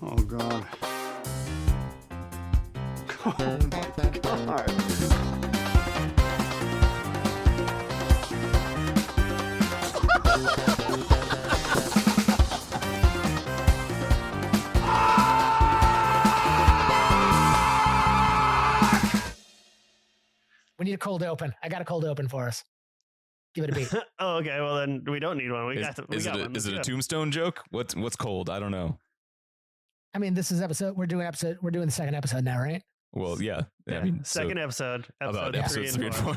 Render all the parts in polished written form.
Oh, God. Oh, my God. We need a cold open. I got a cold open for us. Give it a beat. Oh, okay. Well, then we don't need one. We got one. Is it a tombstone joke? What's cold? I don't know. I mean, this is we're doing the second episode now, right? Well, yeah. Yeah. I mean, Second episode about episodes 3 and 4.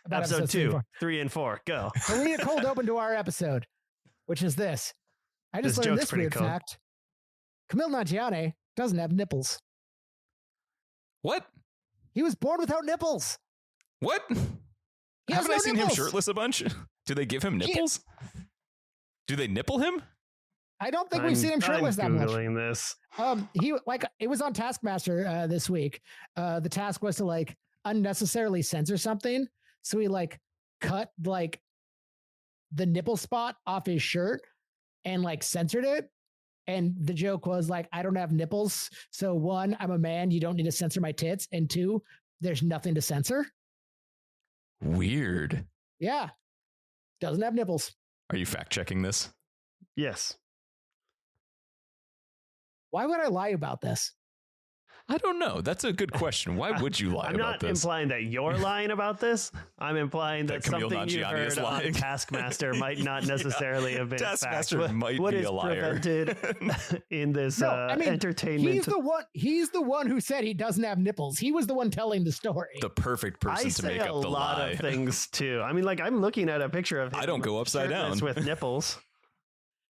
About episode 2, 4. 3, and 4. Go. So we need a cold open to our episode, which is this. I just This learned joke's this pretty weird cold. fact. Camille Nanjiani doesn't have nipples. What? He was born without nipples. What? He has Haven't no I seen nipples. him shirtless a bunch? Do they give him nipples? Do they nipple him? I don't think we've seen him shirtless that I'm much. Googling this. He it was on Taskmaster this week. The task was to unnecessarily censor something, so he cut the nipple spot off his shirt and censored it. And the joke was I don't have nipples, so 1, I'm a man, you don't need to censor my tits, and 2, there's nothing to censor. Weird. Yeah, doesn't have nipples. Are you fact checking this? Yes. Why would I lie about this? I don't know. That's a good question. Why would you lie I'm about not this? implying that you're lying about this. I'm implying that Camille something you Nanjiani is heard on lying. Taskmaster might not necessarily have been Taskmaster fact. might What be is a liar. prevented in this No, I mean, entertainment? He's the one who said he doesn't have nipples. He was the one telling the story. The perfect person I to say make a up the lot lie. of things too. I mean, I'm looking at a picture of him I don't go upside shirtless down. with nipples.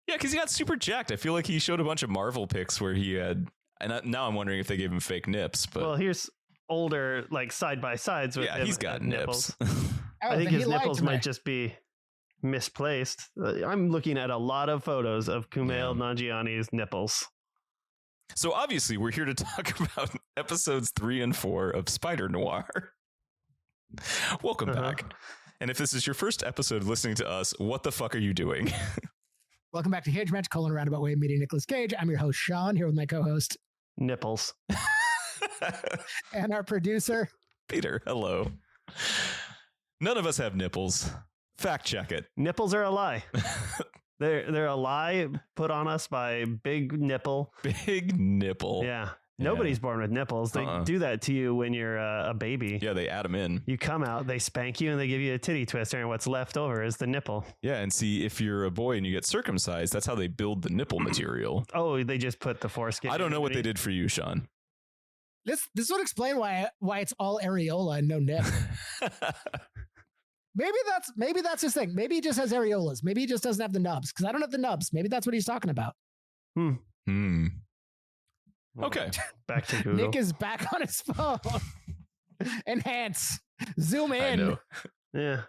Yeah, because he got super jacked. I feel like he showed a bunch of Marvel pics where he had, and now I'm wondering if they gave him fake nips. But Well, here's older side by sides with yeah, him he's got and nips. I think then his he lied nipples to me. might just be misplaced. I'm looking at a lot of photos of Kumail Nanjiani's nipples. So obviously, we're here to talk about episodes 3 and 4 of Spider Noir. Welcome back. And if this is your first episode listening to us, what the fuck are you doing? Welcome back to Cage Match, colon roundabout way, meeting Nicolas Cage. I'm your host, Sean, here with my co-host Nipples. and our producer. Peter, hello. None of us have nipples. Fact check it. Nipples are a lie. They're a lie put on us by Big Nipple. Big nipple. Yeah. Nobody's born with nipples. They do that to you when you're a baby. Yeah, they add them in. You come out, they spank you, and they give you a titty twister, and what's left over is the nipple. Yeah, and see, if you're a boy and you get circumcised, that's how they build the nipple material. Oh, they just put the foreskin. I don't know what they underneath. did for you, Sean. This would explain why it's all areola and no nip. Maybe that's his thing. Maybe he just has areolas. Maybe he just doesn't have the nubs because I don't have the nubs. Maybe that's what he's talking about. Okay. Back to Google. Nick is back on his phone. Enhance. Zoom in. I know. Yeah.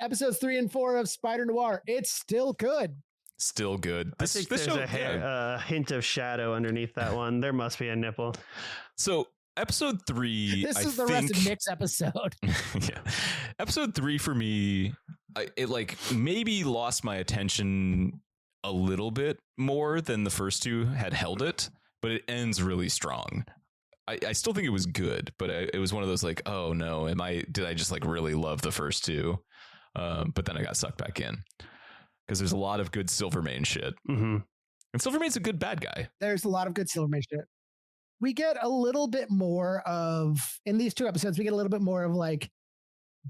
Episodes 3 and 4 of Spider Noir. It's still good. Still good. I think there's a hint of shadow underneath that one. There must be a nipple. So episode 3, This I is the think, rest of Nick's episode. yeah. Episode 3 for me, it maybe lost my attention a little bit more than the first two had held it, but it ends really strong. I still think it was good, but it was one of those oh no, did I just really love the first two? But then I got sucked back in because there's a lot of good Silvermane shit. Mm-hmm. And Silvermane's a good bad guy. There's a lot of good Silvermane shit. We get a little bit more of, in these 2 episodes, we get a little bit more of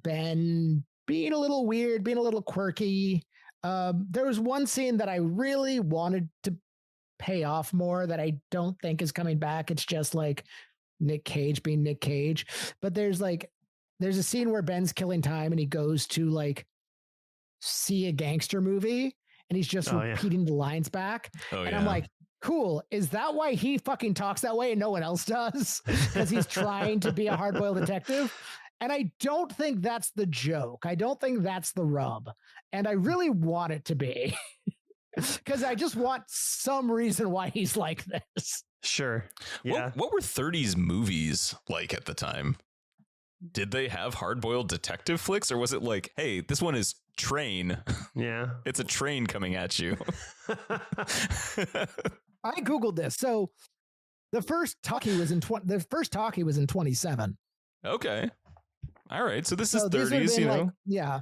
Ben being a little weird, being a little quirky. There was one scene that I really wanted to pay off more that I don't think is coming back. It's just Nick Cage being Nick Cage. But there's a scene where Ben's killing time and he goes to see a gangster movie and he's just repeating the lines back. And I'm like, cool. Is that why he fucking talks that way and no one else does? Because he's trying to be a hard-boiled detective. And I don't think that's the joke. I don't think that's the rub. And I really want it to be. Because I just want some reason why he's like this. Sure. Yeah. What were 30s movies like at the time? Did they have hard-boiled detective flicks, or was it hey, this one is Train? Yeah. It's a train coming at you. I googled this. So the first talkie was in 27. Okay. All right. So this is So these would've 30s, been you like, know. yeah.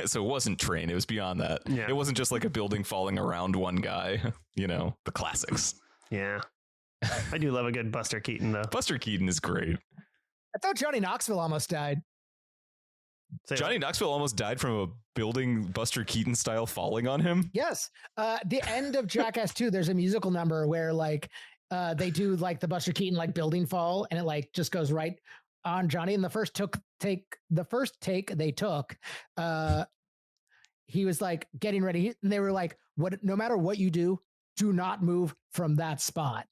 So it wasn't Train. It was beyond that. Yeah. It wasn't just like a building falling around one guy. You know, the classics. Yeah. I do love a good Buster Keaton, though. Buster Keaton is great. I thought Johnny Knoxville almost died. Say- Johnny Knoxville almost died from a building Buster Keaton style falling on him. Yes. The end of Jackass 2, there's a musical number where like they do like the Buster Keaton like building fall, and it like just goes right on Johnny. And the first take they took, he was like getting ready, and they were like, "What? No matter what you do, do not move from that spot,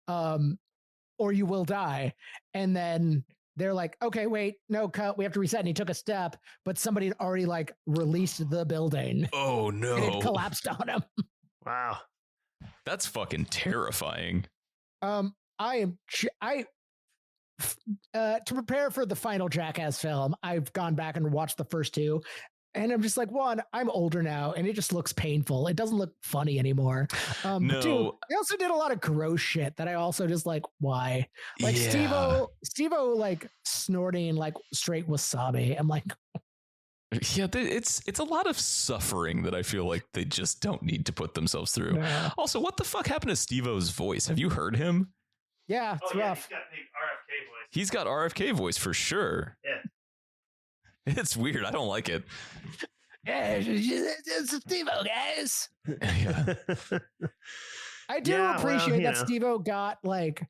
or you will die." And then they're like, "Okay, wait, no, cut. We have to reset." And he took a step, but somebody had already like released the building. Oh And no. it collapsed on him. Wow. That's fucking terrifying. To prepare for the final Jackass film, I've gone back and watched the first two, and I'm just like, one, I'm older now, and it just looks painful. It doesn't look funny anymore. No. Two, they also did a lot of gross shit that I also just like, why? Like Steve-O like snorting like straight wasabi. I'm like, Yeah, it's a lot of suffering that I feel like they just don't need to put themselves through. nah. Also, what the fuck happened to Steve-O's voice? Have you heard him? Yeah, it's rough. got big RFK voice. He's got RFK voice for sure. Yeah. It's weird. I don't like it. Yeah, it's Steve-O, guys. Yeah. I do Yeah, well, appreciate you that know. Steve-O got like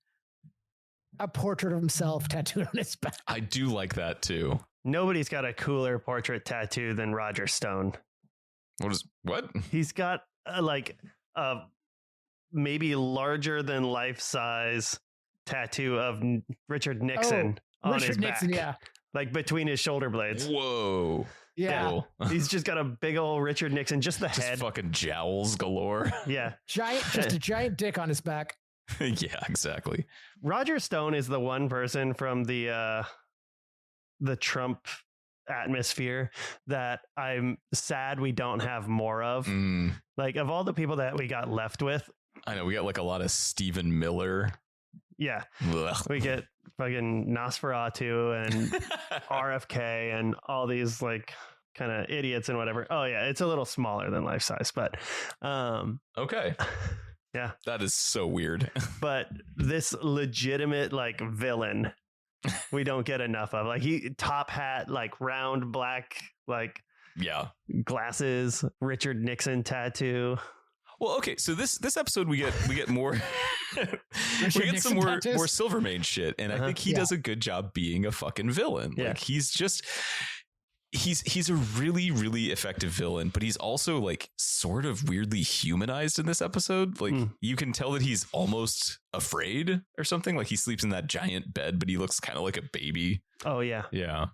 a portrait of himself tattooed on his back. I do like that too. Nobody's got a cooler portrait tattoo than Roger Stone. What? He's got like a maybe larger than life size tattoo of Richard Nixon on his Richard Nixon, back, yeah. like between his shoulder blades. Whoa. Yeah. Cool. He's just got a big old Richard Nixon, just the Just head. fucking jowls galore. Yeah. Just a giant dick on his back. Yeah, exactly. Roger Stone is the one person from the Trump atmosphere that I'm sad we don't have more of. Like, of all the people that we got left with, I know we got like a lot of Stephen Miller. yeah, Ugh. we get fucking Nosferatu and RFK and all these like kind of idiots and whatever. Oh yeah, it's a little smaller than life size, but Okay. yeah, That is so weird. but this legitimate like villain we don't get enough of. Like, he top hat, like round black, like Yeah. glasses, Richard Nixon tattoo. Well, okay, so this episode we get more we Richard get some Nixon more tattoos? Silvermane shit, and I think he Yeah. does a good job being a fucking villain. Yeah. Like he's a really, really effective villain, but he's also like sort of weirdly humanized in this episode. Like you can tell that he's almost afraid or something. Like he sleeps in that giant bed, but he looks kind of like a baby. Oh yeah, Yeah.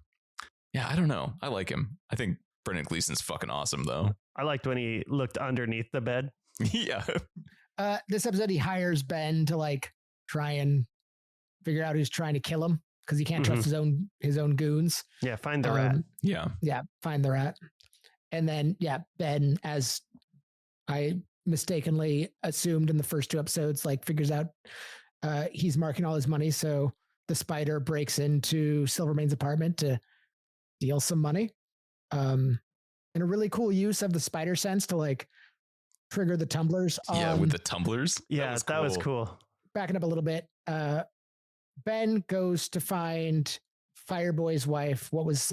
Yeah, I don't know. I like him. I think Brendan Gleeson's fucking awesome though. I liked when he looked underneath the bed. Yeah. This episode, he hires Ben to like try and figure out who's trying to kill him because he can't trust his own goons. Yeah, find the rat. Yeah. Yeah, find the rat. And then Ben, as I mistakenly assumed in the first two episodes, like figures out he's marking all his money. So the spider breaks into Silvermane's apartment to steal some money. And a really cool use of the spider sense to like trigger the tumblers. Yeah, with the tumblers. Yeah, that was cool. Backing up a little bit. Ben goes to find Fireboy's wife. What was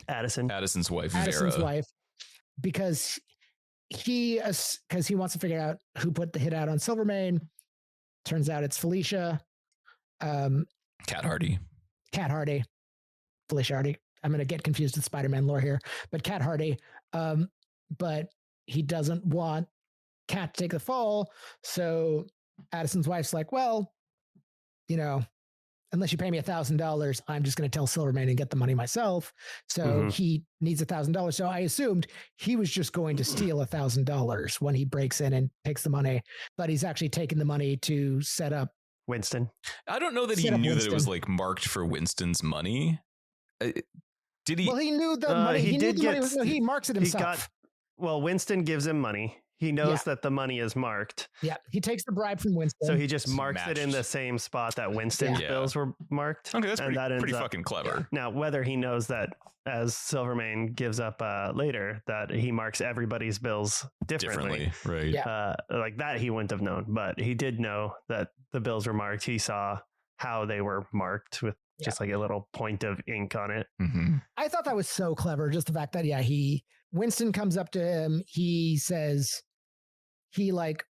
Addison's wife, Addison's Vera. wife, because he wants to figure out who put the hit out on Silvermane. Turns out it's Felicia. Cat Hardy. Cat Hardy. Felicia Hardy. I'm going to get confused with Spider-Man lore here, but Cat Hardy. But he doesn't want Cat to take the fall. So Addison's wife's like, well, unless you pay me $1,000, I'm just going to tell Silvermane and get the money myself. So he needs $1,000. So I assumed he was just going to steal $1,000 when he breaks in and takes the money, but he's actually taking the money to set up Winston. I don't know that he Set up knew that it was Winston. like marked for Winston's money. Did he? Well, he knew the money. he He, knew did the money get- was, he marks it He himself. got, well, Winston gives him money. he knows that the money is marked. Yeah, he takes the bribe from Winston. So he just marks it in the same spot that Winston's bills were marked. Okay, that's pretty fucking clever. Now, whether he knows that, as Silvermane gives up later, that he marks everybody's bills differently. Right. Yeah. Like that he wouldn't have known, but he did know that the bills were marked. He saw how they were marked with just like a little point of ink on it. Mm-hmm. I thought that was so clever. Just the fact that, Winston comes up to him. He says he like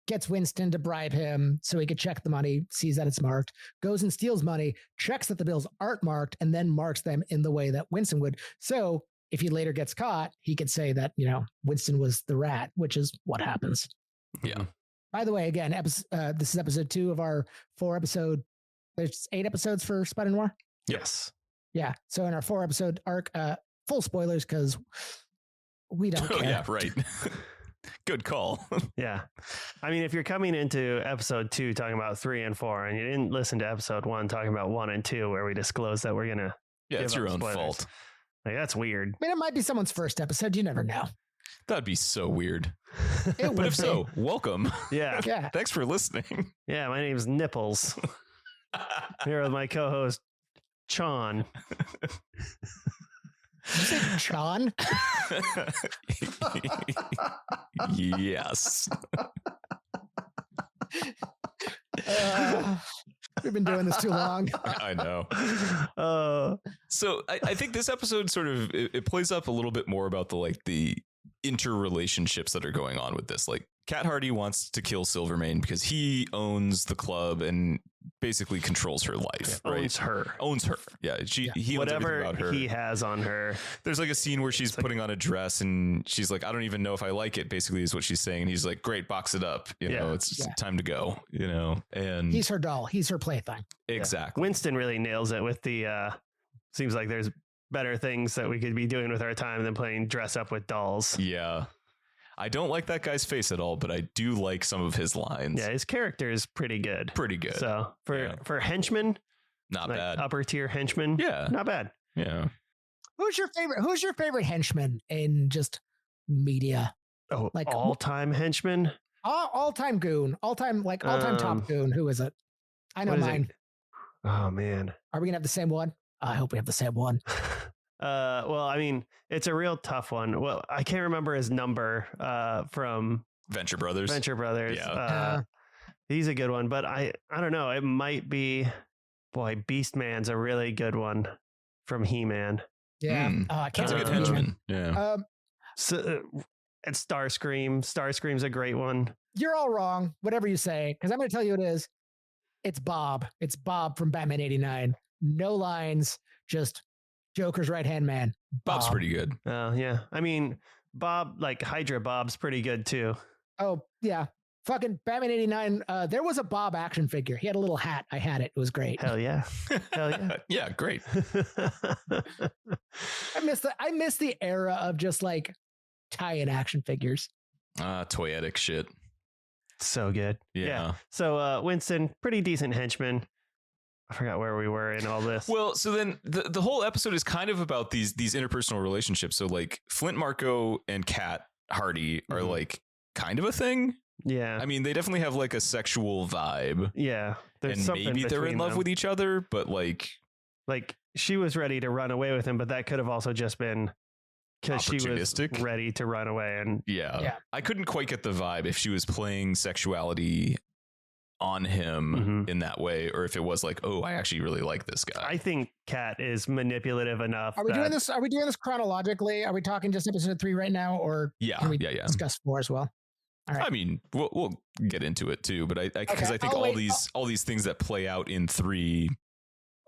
gets Winston to bribe him so he could check the money, sees that it's marked, goes and steals money, checks that the bills aren't marked, and then marks them in the way that Winston would. So if he later gets caught, he could say that, Winston was the rat, which is what happens. Yeah. By the way, again, this is episode 2 of our 4-episode. There's 8 episodes for Spider Noir. Yes. Yeah. So in our 4-episode arc, full spoilers because we don't care. Oh, yeah, right. Good call. Yeah. I mean, if you're coming into episode 2 talking about 3 and 4 and you didn't listen to episode 1 talking about 1 and 2 where we disclose that we're going to it's your own fault. Like, that's weird. I mean, it might be someone's first episode. You never know. That'd be so weird. But if so, welcome. Yeah. Yeah. Thanks for listening. Yeah, my name's Nipples. Here with my co-host, Chon. Did you say Chon? Yes. We've been doing this too long. I know. So I think this episode sort of it plays up a little bit more about the interrelationships that are going on with this. Like Cat Hardy wants to kill Silvermane because he owns the club and basically controls her life. Yeah, right? Owns her. Yeah. He whatever about her. he has on her. There's like a scene where she's putting on a dress and she's like, I don't even know if I like it, basically is what she's saying. And he's like, great, box it up. It's time to go, and he's her doll. He's her plaything. Exactly. Yeah. Winston really nails it with the, seems like there's better things that we could be doing with our time than playing dress up with dolls. Yeah. I don't like that guy's face at all, but I do like some of his lines. Yeah, his character is pretty good. So for henchmen, not bad. Upper tier henchmen, not bad. Yeah. Who's your favorite henchman in just media? Oh, like all-time henchman? All-time goon. All-time top goon. Who is it? I know mine. Oh man. Are we gonna have the same one? I hope we have the same one. Well, I mean, it's a real tough one. Well, I can't remember his number from Venture Brothers. Yeah. He's a good one, but I don't know. It might be, Beastman's a really good one from He-Man. Yeah. I can't. That's a good henchman. Yeah. And Starscream. Starscream's a great one. You're all wrong. Whatever you say, because I'm going to tell you what it is. It's Bob. It's Bob from Batman '89. No lines, just Joker's right-hand man. Bob's pretty good. Yeah. I mean, Bob, like Hydra Bob's pretty good too. Oh, yeah. Fucking Batman '89. There was a Bob action figure. He had a little hat. I had it. It was great. Hell yeah. Hell yeah. Yeah, great. I miss the era of just like tie-in action figures. Toyetic shit. So good. Yeah. So Winston, pretty decent henchman. I forgot where we were in all this. Well, so then the whole episode is kind of about these interpersonal relationships. So like Flint Marko and Cat Hardy are like kind of a thing. Yeah. I mean, they definitely have like a sexual vibe. Yeah. And maybe they're in love with each other, but like she was ready to run away with him, but that could have also just been because she was ready to run away. And yeah, I couldn't quite get the vibe if she was playing sexuality on him in that way, or if it was like, oh, I actually really like this guy. I think Kat is manipulative enough. Are we doing this? Are we doing this chronologically? Are we talking just episode 3 right now, or can we discuss 4 as well? All right. I mean, we'll get into it too, but I think all these things that play out in 3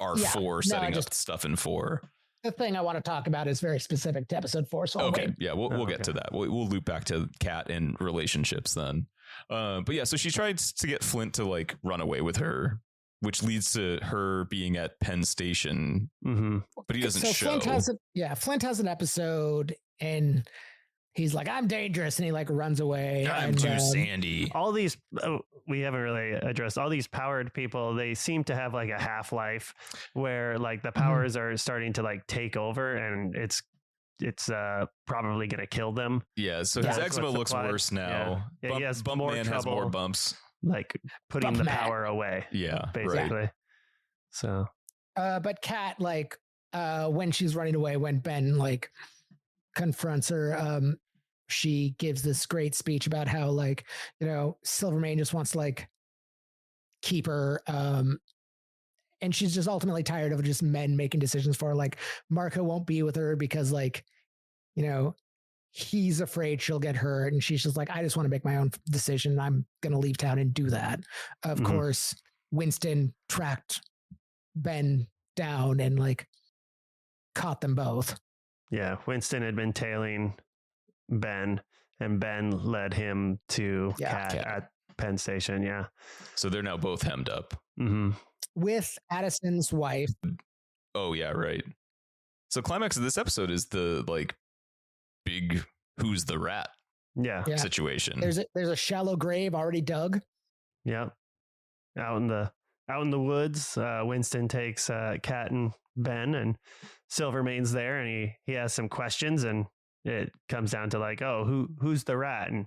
are 4 setting up stuff in 4. The thing I want to talk about is very specific to episode 4. So we'll get to that. We'll loop back to Kat and relationships then. But yeah, so she tries to get Flint to like run away with her, which leads to her being at Penn Station, but he doesn't show. Flint has an episode and he's like, I'm dangerous. And he like runs away. I'm too sandy. All these, we haven't really addressed all these powered people. They seem to have like a half-life where like the powers are starting to like take over, and it's it's probably going to kill them. Yeah, so Yeah. his That's eczema what's looks implied. worse now. Yeah, he has Bump more Man has more trouble. bumps. Like putting Bump the Matt. power away, Yeah, basically. right. So But Kat, like, when she's running away, when Ben like confronts her, she gives this great speech about how, like, you know, Silvermane just wants to like keep her, and she's just ultimately tired of just men making decisions for her. Like, Marco won't be with her because, like, you know, he's afraid she'll get hurt, and she's just like, I just want to make my own decision. I'm gonna leave town and do that. Of Mhm. course, Winston tracked Ben down and like caught them both. yeah, Winston had been tailing Ben, and Ben led him to Yeah. Kat at Penn Station. Yeah. So they're now both hemmed up. Mm-hmm. With Addison's wife. Oh yeah, right. So climax of this episode is the like big who's the rat Yeah. Yeah. situation. There's a shallow grave already dug. Yep. Out in the woods, Winston takes Kat and Ben, and Silvermane's there, and he has some questions, and it comes down to like, oh, who's the rat? And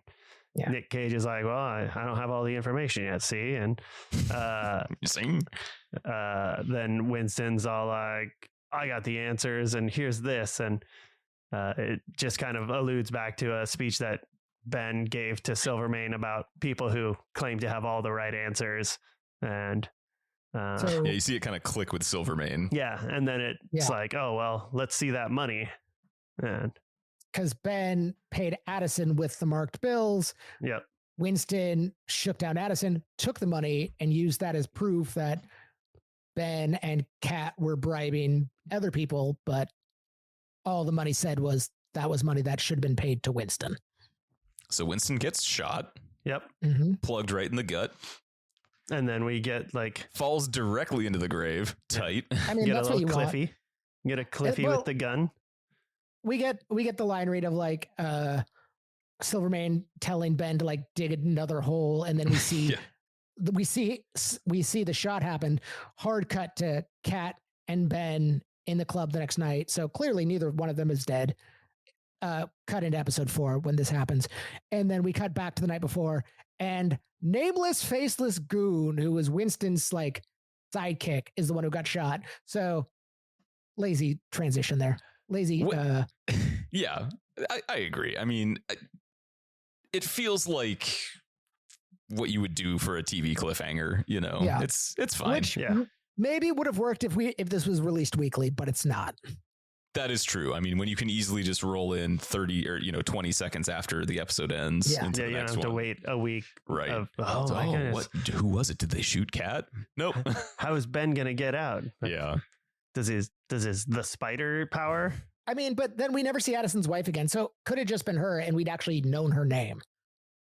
Yeah. Nick Cage is like, well, I don't have all the information yet, see? And You see? then Winston's all like, I got the answers, and here's this. And it just kind of alludes back to a speech that Ben gave to Silvermane about people who claim to have all the right answers. And So Yeah, you see it kind of click with Silvermane. yeah, and then it's Yeah. like, oh, well, let's see that money. And because Ben paid Addison with the marked bills, yep. Winston shook down Addison, took the money, and used that as proof that Ben and Kat were bribing other people, but all the money said was that was money that should have been paid to Winston. So Winston gets shot, Yep. Mm-hmm. plugged right in the gut, And then we get like falls directly into the grave, tight. I mean, get a that's what little you want. Cliffy. Get a Cliffy well- with the gun. We get the line read of like Silvermane telling Ben to like dig another hole, and then we see Yeah. we see the shot happen. Hard cut to Kat and Ben in the club the next night. So clearly neither one of them is dead. Cut into episode 4 when this happens, and then we cut back to the night before, and nameless, faceless goon who was Winston's like sidekick is the one who got shot. So lazy transition there. Lazy. What- Yeah, I agree. I mean, it feels like what you would do for a TV cliffhanger. You know, Yeah. it's fine. Which Yeah. maybe would have worked if this was released weekly, but it's not. That is true. I mean, when you can easily just roll in 30 or 20 seconds after the episode ends Yeah. into Yeah, the you don't next have to one. wait a week. Right. Oh my goodness. Who was it? Did they shoot Cat? Nope. How is Ben gonna get out? Yeah. Does his the spider power? I mean, but then we never see Addison's wife again, so could have just been her, and we'd actually known her name.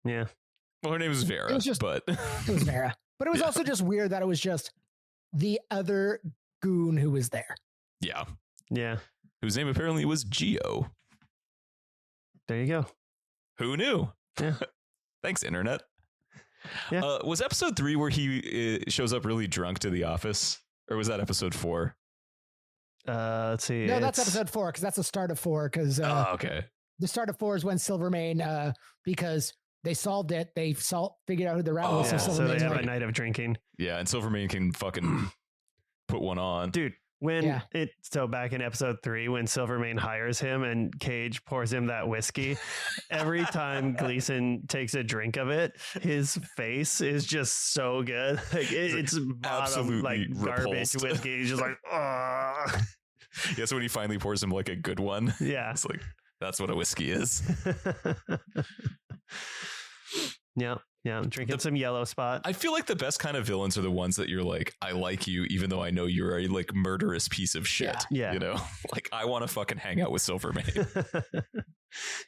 Yeah. Well, her name is Vera, It was just- but It was Vera, but it was Yeah. also just weird that it was just the other goon who was there. yeah, Yeah. whose name apparently was Geo. There you go. Who knew? Yeah. Thanks, internet. Yeah. Was episode 3 where he shows up really drunk to the office, or was that episode 4? Let's see. No, that's it's- episode 4 because that's the start of 4. Because Oh, okay. the start of 4 is when Silvermane, because they solved it, they figured out who the rat Oh, was. Yeah, So so they Silvermane's have like, a night of drinking. Yeah, and Silvermane can fucking put one on. Dude, when Yeah. so back in episode 3, when Silvermane hires him and Cage pours him that whiskey, every time Gleason takes a drink of it, his face is just so good. Like it's bottom, absolutely like garbage repulsed. whiskey. He's just like, oh Yeah, so when he finally pours him like a good one, yeah. it's like, that's what a whiskey is. Yeah, I'm drinking some yellow spot. I feel like the best kind of villains are the ones that you're like, I like you, even though I know you're a like murderous piece of shit. Yeah. You know, like I want to fucking hang out with Silvermane.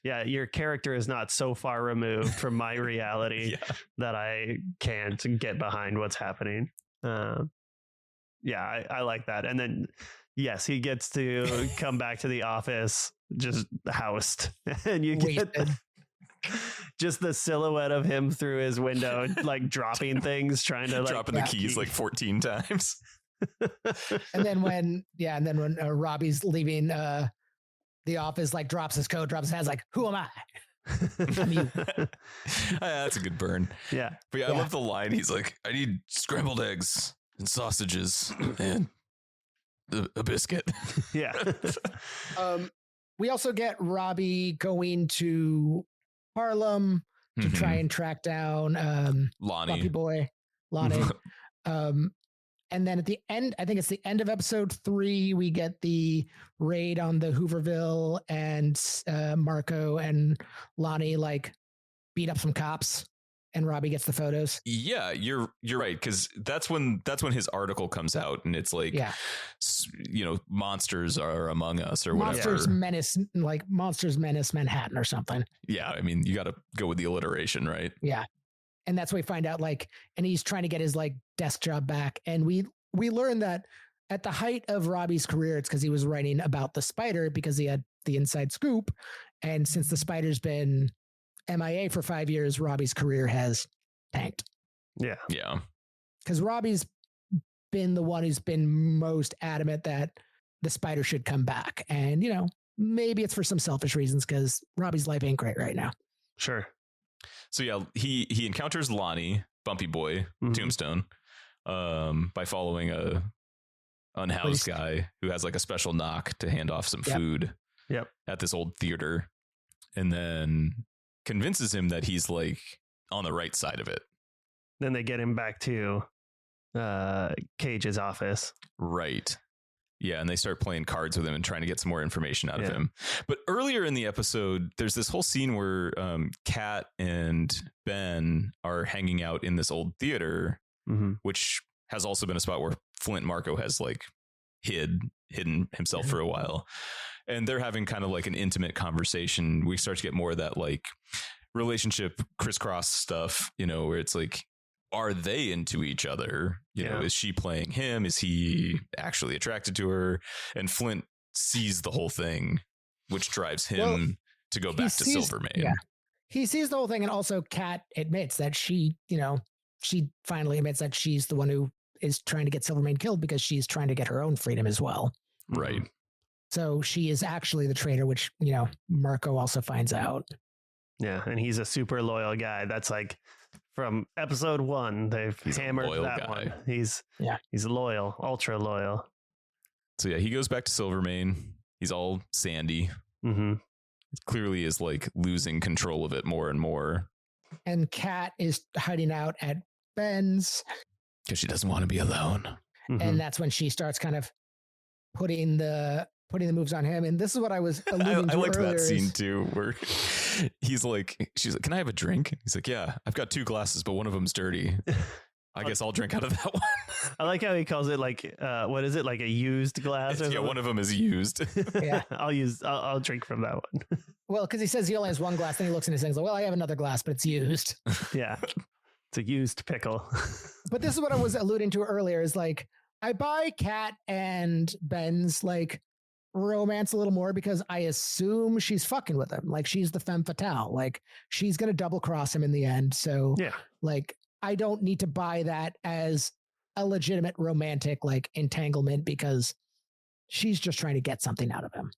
Yeah, your character is not so far removed from my reality Yeah. that I can't get behind what's happening. Yeah, I like that. And then, yes, he gets to come back to the office just housed, and you get wasted. just the silhouette of him through his window, like dropping things, trying to like Dropping the keys like 14 times. And then when Robbie's leaving the office like drops his coat, drops his hat, like, who am I? I'm you. That's a good burn. Yeah. But yeah, I love the line. He's like, I need scrambled eggs and sausages and a biscuit. Yeah. We also get Robbie going to Harlem to try and track down Lonnie. Bumpy Boy, Lonnie. And then at the end, I think it's the end of episode 3, we get the raid on the Hooverville, and Marco and Lonnie like beat up some cops, and Robbie gets the photos. Yeah, you're right, because that's when his article comes out, and it's like, monsters are among us or whatever. Monsters menace Manhattan or something. Yeah, I mean, you got to go with the alliteration, right? Yeah. And that's where we find out, like, and he's trying to get his like desk job back. And we learn that at the height of Robbie's career, it's because he was writing about the Spider because he had the inside scoop. And since the Spider's been MIA for 5 years, Robbie's career has tanked. Yeah. Yeah. Because Robbie's been the one who's been most adamant that the Spider should come back. And, maybe it's for some selfish reasons because Robbie's life ain't great right now. Sure. So yeah, he encounters Lonnie, Bumpy Boy, Tombstone, by following a unhoused guy who has like a special knock to hand off some food at this old theater, and then convinces him that he's like on the right side of it. Then they get him back to Cage's office. Right. Yeah, and they start playing cards with him and trying to get some more information out of him. But earlier in the episode, there's this whole scene where Kat and Ben are hanging out in this old theater, which has also been a spot where Flint Marco has like hidden himself for a while. And they're having kind of like an intimate conversation. We start to get more of that like relationship crisscross stuff, where it's like, are they into each other? Is she playing him? Is he actually attracted to her? And Flint sees the whole thing, which drives him to go back to Silvermane. Yeah. He sees the whole thing. And also Kat admits that she finally admits that she's the one who is trying to get Silvermane killed because she's trying to get her own freedom as well. Right. So she is actually the traitor, which, Marco also finds out. Yeah. And he's a super loyal guy. That's like, from episode 1, he's hammered that one. He's loyal, ultra loyal. So yeah, he goes back to Silvermane. He's all sandy. It clearly is like losing control of it more and more. And Kat is hiding out at Ben's because she doesn't want to be alone. And that's when she starts kind of putting the moves on him. And this is what I was alluding to. I liked earlier that scene too, where she's like, can I have a drink? He's like, yeah, I've got 2 glasses, but one of them's dirty. I guess I'll drink out of that one. I like how he calls it like, what is it? Like a used glass? Yeah, one of them is used. Yeah. I'll drink from that one. Well, because he says he only has 1 glass, then he looks in his thing. He's like, well, I have another glass, but it's used. Yeah. It's a used pickle. But this is what I was alluding to earlier is like, I buy Kat and Ben's like romance a little more because I assume she's fucking with him. Like she's the femme fatale. Like she's going to double cross him in the end. So like, I don't need to buy that as a legitimate romantic like entanglement because she's just trying to get something out of him.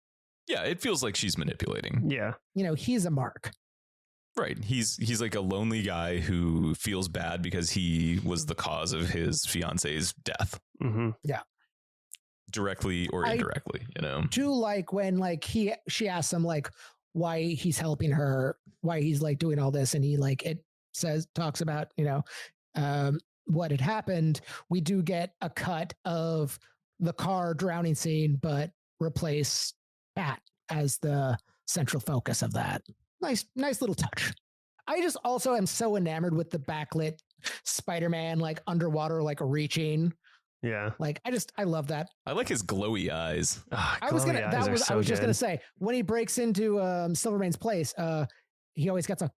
Yeah. It feels like she's manipulating. Yeah. He's a mark. Right. He's like a lonely guy who feels bad because he was the cause of his fiance's death. Yeah. Directly or indirectly, Do like when like she asks him like why he's helping her, why he's like doing all this, and he like talks about what had happened. We do get a cut of the car drowning scene, but replace Kat as the central focus of that. Nice little touch. I just also am so enamored with the backlit Spider-Man like underwater like reaching. Yeah. Like I love that. I like his glowy eyes. I was just gonna say when he breaks into Silvermane's place, he always gets a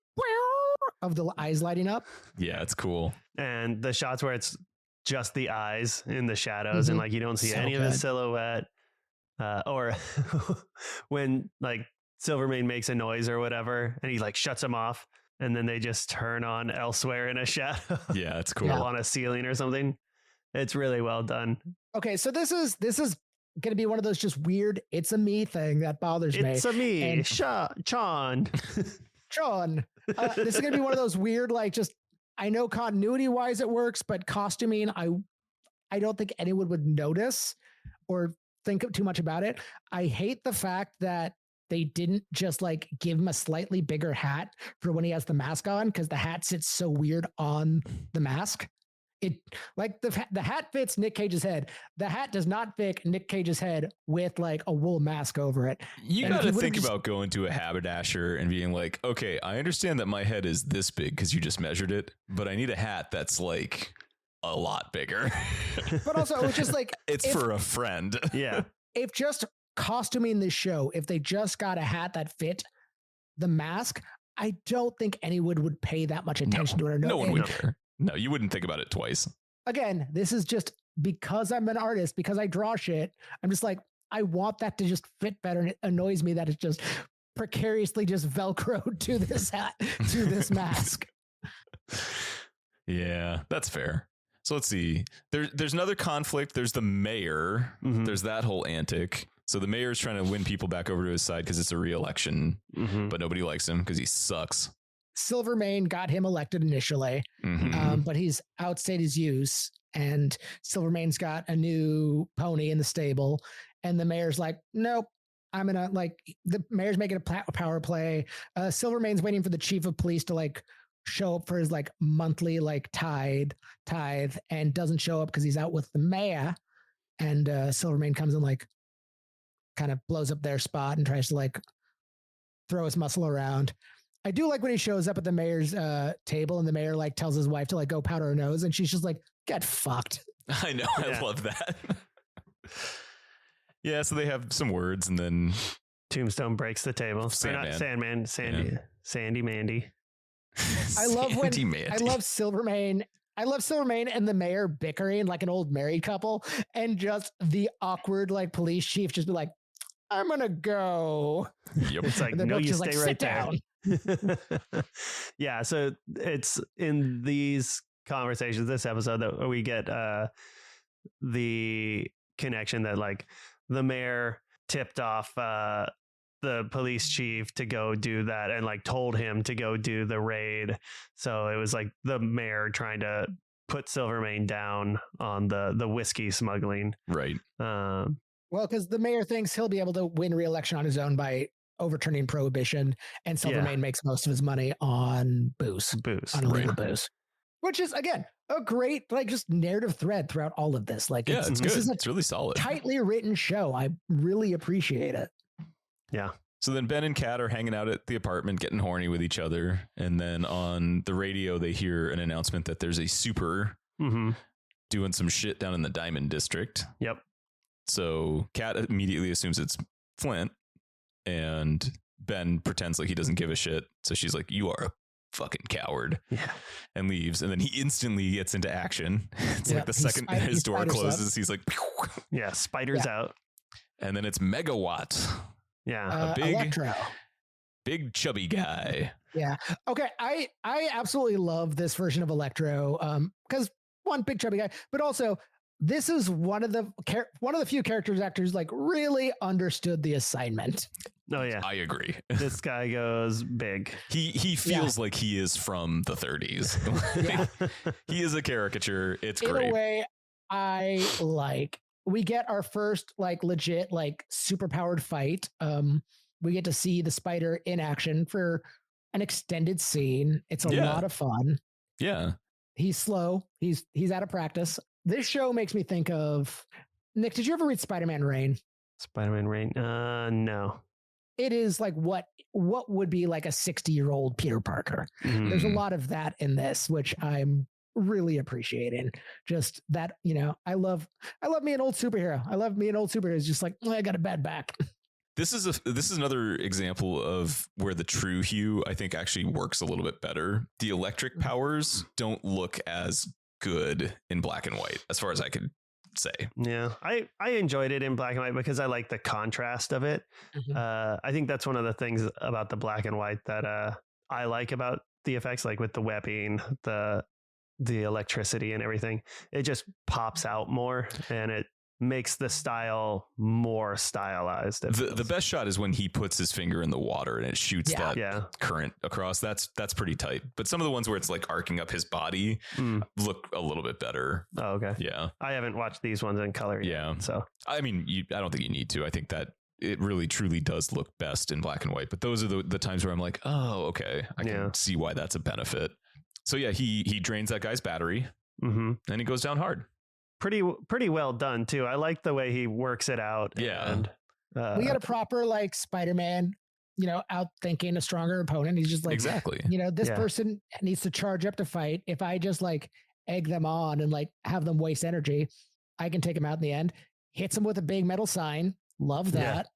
of the eyes lighting up. Yeah, it's cool. And the shots where it's just the eyes in the shadows and like you don't see any of his silhouette. Or when like Silvermane makes a noise or whatever and he like shuts him off and then they just turn on elsewhere in a shadow. Yeah, it's cool. On a ceiling or something. It's really well done. Okay, so this is going to be one of those just weird, it's a me thing that bothers me. It's a me, And- Sean. Sean, this is going to be one of those weird, like, just, I know continuity wise it works, but costuming, I don't think anyone would notice or think too much about it. I hate the fact that they didn't just like give him a slightly bigger hat for when he has the mask on, because the hat sits so weird on the mask. It like the hat fits Nick Cage's head. The hat does not fit Nick Cage's head with like a wool mask over it. You And if got to he would've think just- about going to a haberdasher and being like, okay, I understand that my head is this big because you just measured it, but I need a hat that's like a lot bigger. But also, it was just like It's if- for a friend. Yeah. if just costuming this show, if they just got a hat that fit the mask, I don't think anyone would pay that much attention to it. Or No one would and care. No, you wouldn't think about it twice. Again, this is just because I'm an artist, because I draw shit. I'm just like, I want that to just fit better. And it annoys me that it's just precariously just Velcroed to this hat, to this mask. Yeah, that's fair. So let's see. There's another conflict. There's the mayor. Mhm. There's that whole antic. So the mayor's trying to win people back over to his side because it's a re-election, Mhm. but nobody likes him because he sucks. Silvermane got him elected initially, Mhm. but he's outstayed his use. And Silvermane's got a new pony in the stable. And the mayor's like, nope, I'm going to like, the mayor's making a power play. Silvermane's waiting for the chief of police to like show up for his like monthly like tithe and doesn't show up because he's out with the mayor. And Silvermane comes and like kind of blows up their spot and tries to like throw his muscle around. I do like when he shows up at the mayor's table and the mayor like tells his wife to like go powder her nose and she's just like, get fucked. I know. Yeah. I love that. Yeah, so they have some words and then Tombstone breaks the table. Or Sandman. not Sandman, Sandy, Yeah. Sandy Mandy. I love when Sandy Mandy. I love Silvermane and the mayor bickering like an old married couple, and just the awkward like police chief just be like, I'm gonna go. Yep. It's like, And the no, Milk's you just stay like, right "Sit there. Yeah, so it's in these conversations, this episode, that we get the connection that like the mayor tipped off the police chief to go do that and like told him to go do the raid. So it was like the mayor trying to put Silvermane down on the whiskey smuggling. Right. Well, because the mayor thinks he'll be able to win re-election on his own by overturning prohibition, and Silvermane makes most of his money on booze, Booze. on illegal booze, which is again a great like just narrative thread throughout all of this. Like, Yeah, it's this good. is a It's really solid. tightly written show. I really appreciate it. Yeah. So then Ben and Kat are hanging out at the apartment, getting horny with each other. And then on the radio, they hear an announcement that there's a super Mm-hmm. doing some shit down in the Diamond District. Yep. So Kat immediately assumes it's Flint, and Ben pretends like he doesn't give a shit. So she's like, you are a fucking coward, Yeah. and leaves. And then he instantly gets into action. It's like the second his door spiders up. closes, he's like, Yeah. Spiders out. and then it's Megawatt, Yeah. big- Electro. big chubby guy. Yeah. Okay. I absolutely love this version of Electro. Because one, big chubby guy, but also this is one of the few characters actors like really understood the assignment. Oh yeah. I agree. This guy goes big. He feels like he is from the 30s. Yeah. He is a caricature. It's In great. a way, I like. We get our first like legit like superpowered fight. We get to see the spider in action for an extended scene. It's a Yeah. lot of fun. Yeah. He's slow. He's out of practice. This show makes me think of Nick. Did you ever read Spider-Man Reign? Spider-Man Rain. No. It is like what would be like a 60-year-old Peter Parker. There's a Mm. lot of that in this, which I'm really appreciating. Just that, I love me an old superhero. I love me an old superhero. It's just like, I got a bad back. This is another example of where the true hue, I think, actually works a little bit better. The electric powers don't look as good in black and white, as far as I could say. Yeah. I enjoyed it in black and white because I like the contrast of it. Mhm. I think that's one of the things about the black and white that I like about the effects, like with the webbing, the electricity and everything. It just pops out more, and makes the style more stylized. The best shot is when he puts his finger in the water and it shoots that current across. That's pretty tight. But some of the ones where it's like arcing up his body look a little bit better. Oh, okay. Yeah. I haven't watched these ones in color yet. Yeah. So I mean, I don't think you need to. I think that it really truly does look best in black and white. But those are the times where I'm like, oh, okay, I can see why that's a benefit. So yeah, he drains that guy's battery and he goes down hard. Pretty well done too. I like the way he works it out. Yeah. And we got a proper like Spider-Man, out thinking a stronger opponent. He's just like, exactly. This person needs to charge up to fight. If I just like egg them on and like have them waste energy, I can take them out in the end. Hits him with a big metal sign. Love that.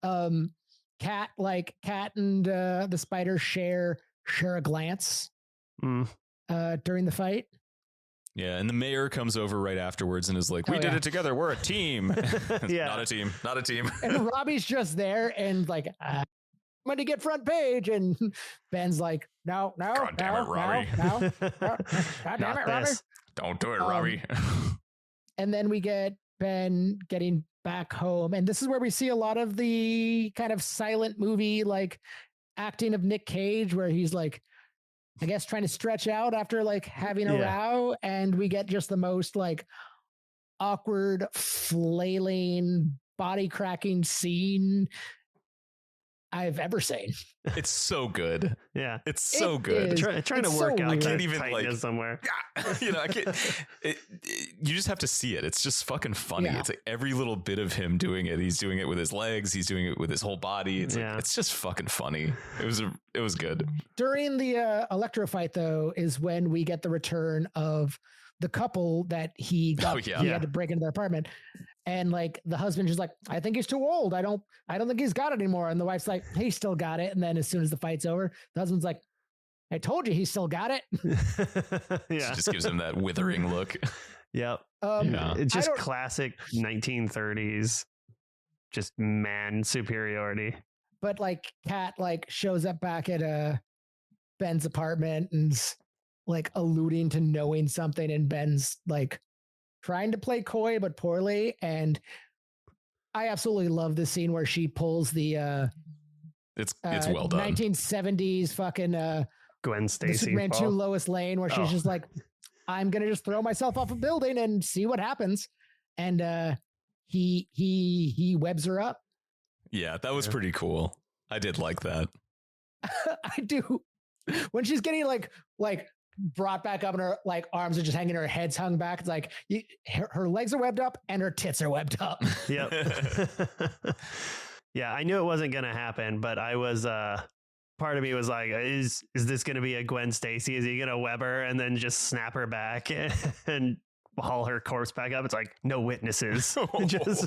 Cat and the spider share a glance during the fight. Yeah, and the mayor comes over right afterwards and is like, we did it together. We're a team. Not a team. Not a team. And Robbie's just there and like, I'm going to get front page. And Ben's like, no. God damn it, Robbie. No. God damn it, Robbie. Don't do it, Robbie. And then we get Ben getting back home. And this is where we see a lot of the kind of silent movie, like acting of Nick Cage, where he's like, I guess trying to stretch out after like having a row, and we get just the most like awkward, flailing, body cracking scene I've ever seen. It's so good. Yeah, it's so good. Trying to work out. I can't even like somewhere. I can't. You just have to see it. It's just fucking funny. Yeah. It's like every little bit of him doing it. He's doing it with his legs. He's doing it with his whole body. It's like, it's just fucking funny. It was good. During the Electro fight, though, is when we get the return of the couple that he got. He had to break into their apartment, and like the husband just like, I think he's too old. I don't think he's got it anymore. And the wife's like, he still got it. And then as soon as the fight's over, the husband's like, I told you he still got it. She just gives him that withering look. Yep. It's just classic 1930s, just man superiority. But like Kat like shows up back at Ben's apartment and's like alluding to knowing something, and Ben's like trying to play coy but poorly. And I absolutely love the scene where she pulls the it's well done 1970s fucking Gwen Stacy Superman 2 Lois Lane, where she's just like, I'm gonna just throw myself off a building and see what happens. And he webs her up. Yeah, that was pretty cool. I did like that. I do. When she's getting like brought back up and her like arms are just hanging, her head's hung back. It's like her legs are webbed up and her tits are webbed up. Yep. Yeah, I knew it wasn't going to happen, but I was part of me was like, is this going to be a Gwen Stacy? Is he going to web her and then just snap her back and haul her corpse back up? It's like, no witnesses. Just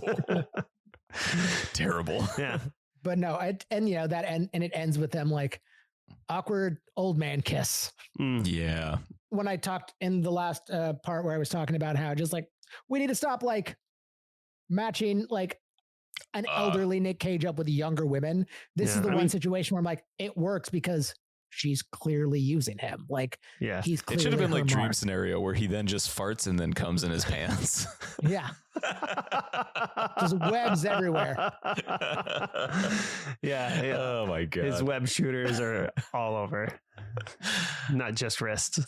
terrible. Yeah. But no, and it ends with them like awkward old man kiss. Yeah. When I talked in the last part where I was talking about how just like we need to stop like matching like an elderly Nick Cage up with younger women. This is the one situation where I'm like, it works because she's clearly using him. Like, he's clearly it should have been like Dream Dream Scenario where he then just farts and then comes in his pants. Yeah. Just webs everywhere. Yeah. Oh my God. His web shooters are all over, not just wrists.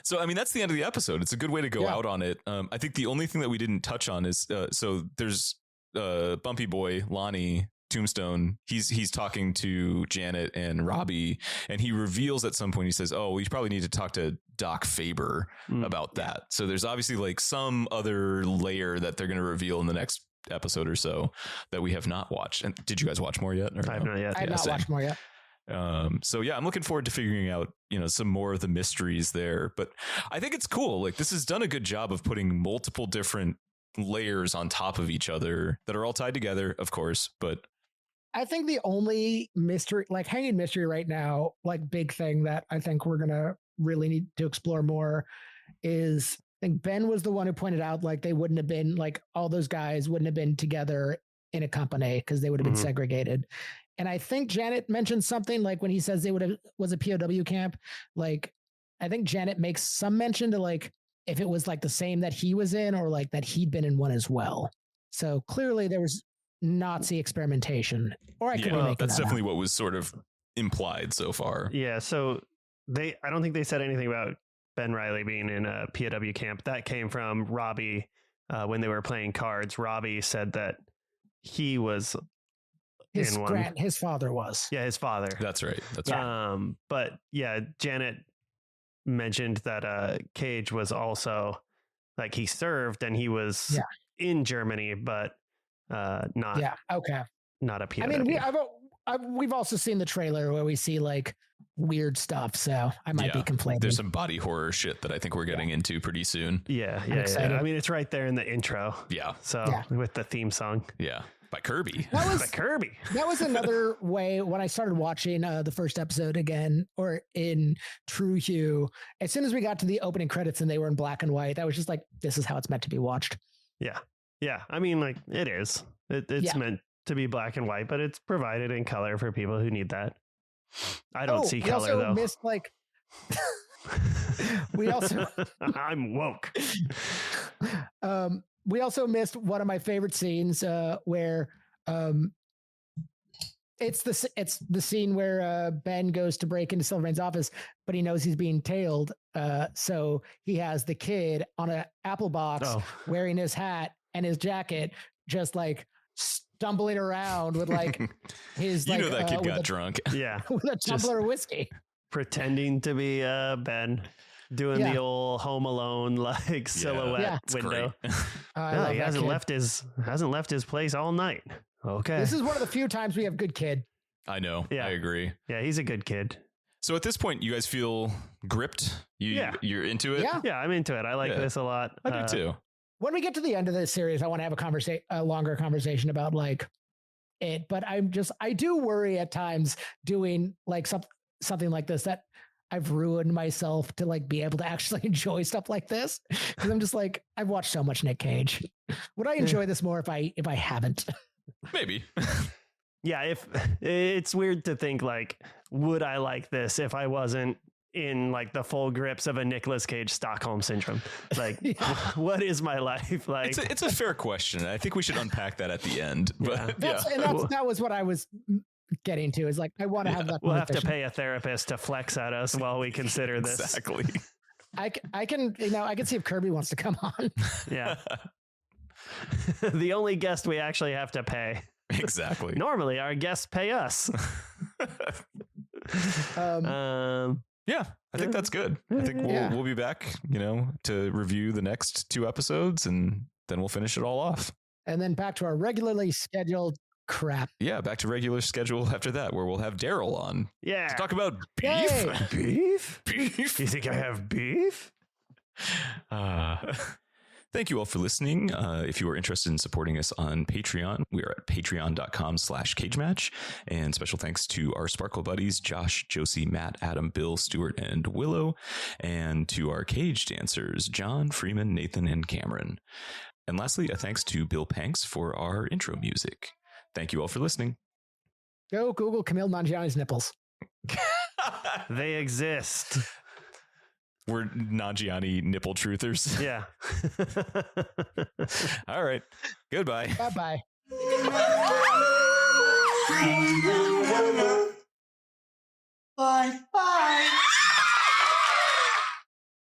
So, I mean, that's the end of the episode. It's a good way to go out on it. I think the only thing that we didn't touch on is, so there's Bumpy Boy, Lonnie, Tombstone. He's talking to Janet and Robbie, and he reveals at some point, he says, oh, we probably need to talk to Doc Faber about that. So there's obviously like some other layer that they're going to reveal in the next episode or so that we have not watched. And did you guys watch more yet? I have not yet. I have not watched more yet. So yeah, I'm looking forward to figuring out, some more of the mysteries there, but I think it's cool. Like, this has done a good job of putting multiple different layers on top of each other that are all tied together, of course, but I think the only mystery, like hanging mystery right now, like big thing that I think we're going to really need to explore more is, I think Ben was the one who pointed out, like, they wouldn't have been, like, all those guys wouldn't have been together in a company because they would have been segregated. And I think Janet mentioned something like when he says was a POW camp, like, I think Janet makes some mention to like, if it was like the same that he was in or like that he'd been in one as well. So clearly there was Nazi experimentation, or I could be making that's that definitely up. what was sort of implied so far. Yeah, so I don't think they said anything about Ben Reilly being in a POW camp. That came from Robbie when they were playing cards. Robbie said that he was in one. His father was. Yeah, his father. That's right. That's right. But yeah, Janet mentioned that Cage was also like he served and he was in Germany, but not. Yeah. Okay. Not a POW. I mean, we've also seen the trailer where we see like weird stuff, so I might be complaining. There's some body horror shit that I think we're getting into pretty soon. Yeah. I mean, it's right there in the intro. Yeah. So with the theme song. Yeah. By Kirby. By Kirby. That was another way when I started watching the first episode again, or in True Hue. As soon as we got to the opening credits and they were in black and white, I was just like, this is how it's meant to be watched. Yeah. Yeah. I mean, like it is. It's meant to be black and white, but it's provided in color for people who need that. I don't see color though. Missed, like, we also I'm woke. We also missed one of my favorite scenes where it's the scene where Ben goes to break into Silvermane's office, but he knows he's being tailed. So he has the kid on an apple box wearing his hat and his jacket, just like stumbling around with like his that kid got drunk. Yeah. With a tumbler of whiskey. Pretending to be Ben. Doing the old Home Alone like silhouette window. He hasn't left his place all night. Okay. This is one of the few times we have good kid. I know. Yeah. I agree. Yeah, he's a good kid. So at this point, you guys feel gripped? You're into it? Yeah. Yeah, I'm into it. I like this a lot. I do too. When we get to the end of this series, I want to have a longer conversation about like it, but I do worry at times doing like something like this that I've ruined myself to like be able to actually enjoy stuff like this. Cause I'm just like, I've watched so much Nick Cage. Would I enjoy this more if I haven't? Maybe. Yeah. If it's weird to think like, would I like this if I wasn't in like the full grips of a Nicolas Cage Stockholm syndrome? Like, what is my life like? It's a fair question. I think we should unpack that at the end. But that was what I was getting to, is like, I want to have that. We'll have to pay a therapist to flex at us while we consider this. Exactly. I can see if Kirby wants to come on. Yeah. The only guest we actually have to pay. Exactly. Normally our guests pay us. Yeah, I think that's good. I think we'll be back, to review the next 2 episodes, and then we'll finish it all off. And then back to our regularly scheduled crap. Yeah, back to regular schedule after that, where we'll have Daryl on. Yeah. To talk about beef. Yay. Beef? Beef? You think I have beef? Thank you all for listening. If you are interested in supporting us on Patreon, we are at patreon.com/cagematch. And special thanks to our Sparkle buddies, Josh, Josie, Matt, Adam, Bill, Stuart, and Willow. And to our cage dancers, John, Freeman, Nathan, and Cameron. And lastly, a thanks to Bill Panks for our intro music. Thank you all for listening. Go Google Camille Nanjiani's nipples. They exist. We're Nanjiani nipple truthers. Yeah. All right. Goodbye. Bye-bye. Bye. Bye.